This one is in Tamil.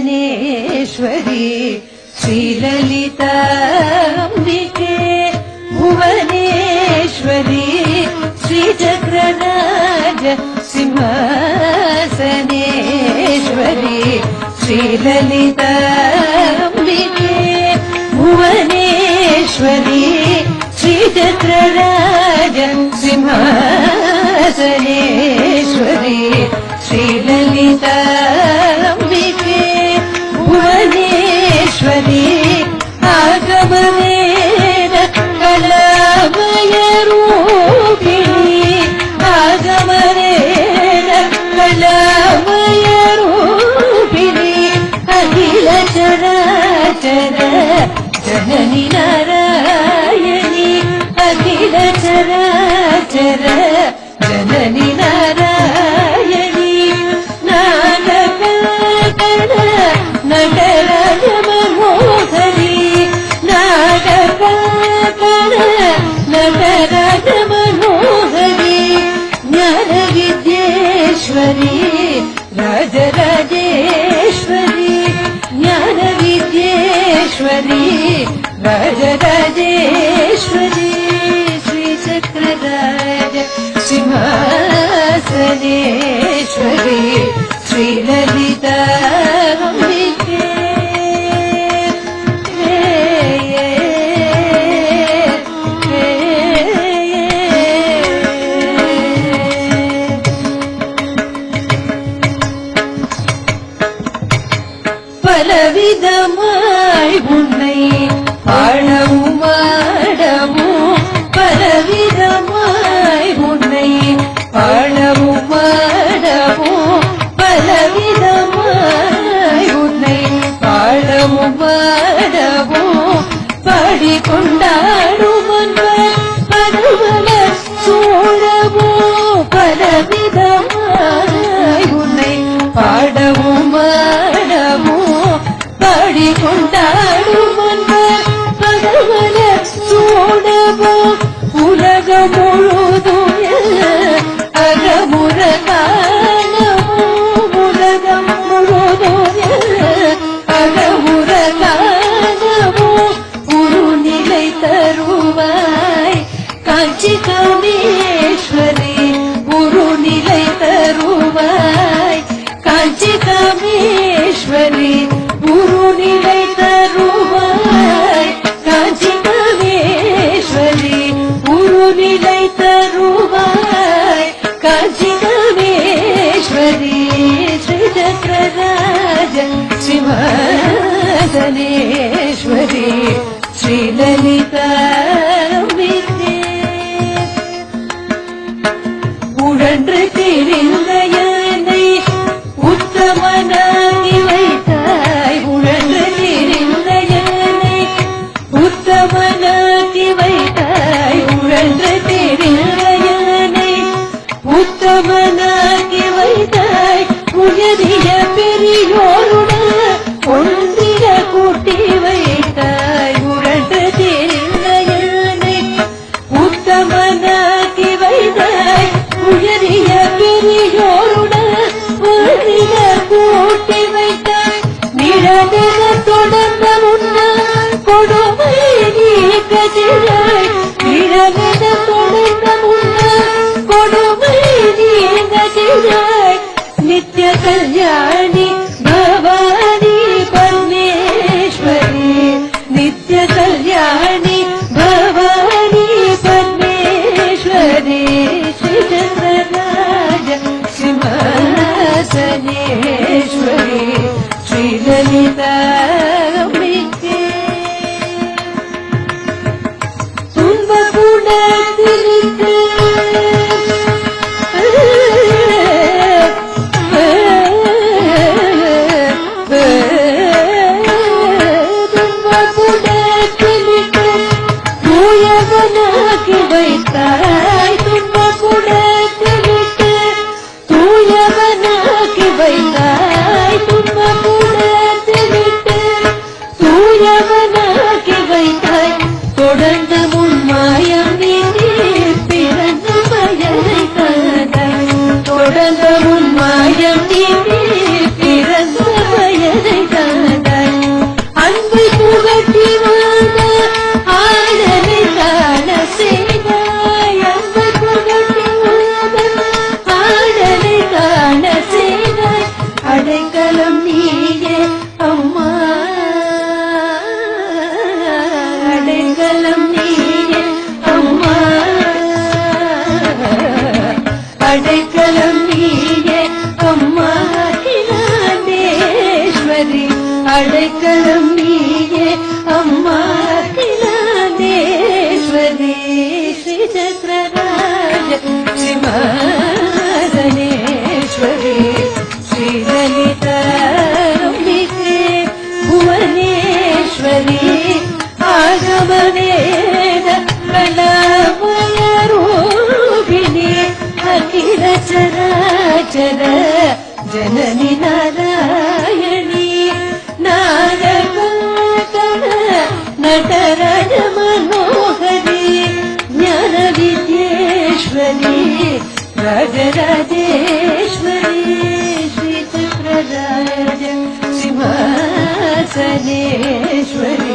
सिंहासनेश्वरी श्रीललिताम्बिके भुवनेश्वरी श्रीचक्रराज सिंहासनेश्वरी श्रीललिताम्बिके भुवनेश्वरी श्रीचक्रराज सिंहासनेश्वरी श्रीललिताम्बिके भुवनेश्वरी आगमनेन कलामय रूपिणी आगमनेन कलामय रूपिणी अखिल चराचर जननी नारायणी अखिल चराचर जननी नारायणी नागकल्पन नटराज मनोहरी नागकल्पन नटराज मनोहरी ज्ञान विद्येश्वरी राजराजेश्वरी ज्ञान विद्येश्वरी राजराजेश्वरी श्रीचक्रराज सिंहासनेश्वरी श्रीललिताम्बिके பலவிதமாய் உன்னை பாடவும் ஆடவும் பலவிதமாய் உன்னை பாடவும் ஆடவும் பலவிதமாய் உன்னை பாடவும் ஆடவும் பாடிக்கொண்டாடும் அன்பர் பரவல சூழவும் பலவிதமாய் உன்னை பாடவும் ஆடவும் பாடிக்கொண்டாடும் அன்பர் பரவல சூழவும் உலகம் முழுதும் அகமுற காணவும் உலகம் முழுதும் அகமுற காணவும் உருநிலை தருவாய் காஞ்சி காமேஸ்வரி உருநிலை தருவாய் காஞ்சி காமேஸ்வரி உருநிலை தருவாய் காஞ்சி காமேஸ்வரி உருநிலை தருவாய் காஞ்சி காமேஸ்வரி ஸ்ரீசக்கரராஜ சிம்ஹாசனேஸ்வரி ஸ்ரீலலிதாம்பிகே உழன்று திரிந்த என்னை உத்தமனாகி வைத்தாய் உழன்று திரிந்த என்னை உத்தமனாகி வைத்தாய் உழன்று திரிந்த என்னை உத்தமனாகி வைத்தாய் உயரிய பெரியோருடன் ஒன்றிய கூட்டி வைத்தாய் உழன்று திரிந்த என்னை உத்தமனாகி வைத்தாய் உயரிய பெரியோருடன் ஒன்றிய கூட்டி வைத்தாய் நிழலின தொடர்ந்த முன்னால் கொடுமை நீக்கதிராய் நிழலின தொடர்ந்த முன்னால் கொடுமை நீக்கதிராய் நித்ய கல்யாணி பவானி பரமேஸ்வரி நித்ய கல்யாணி பவானி பரமேஸ்வரி ஸ்ரீசக்கரராஜ சிம்ஹாசனேஸ்வரி ஸ்ரீலலிதாம்பிகே துன்ப குணத்திற்கு தூயவனாக்கி வைத்தாய் துன்ப குணத்திற்கு தூயவனாக்கி வைத்தாய் துன்ப குணத்திற்கு தூயவனாக்கி வைத்தாய் தொடர்ந்து முன்மாயம் நீ பிறந்த மயனை கண்டாய் தொடர்ந்து முன்மாயம் நீ அடைக்கலம் நீயே அம்மா அடைக்கலம் நீயே அம்மா அடைக்கலம் நீயே அம்மா அகிலாண்டேஸ்வரி அடைக்கலம் நீயே அம்மா அகிலாண்டேஸ்வரி ஸ்ரீ சக்கரராஜ சிம்ஹாசனேஸ்வரி ஸ்ரீ லலிதாம்பிகே புவனேஸ்வரி ஆகமவேத கலாமய ரூபிணி அகில சராச்சர ஜனனி நாராயணி நாககங்கண நடராஜ மனோகரி ஞான வித்யேஸ்வரி ராஜராஜேஸ்வரி ஸ்ரீ சக்கரராஜ சிம்ஹாசனேஸ்வரி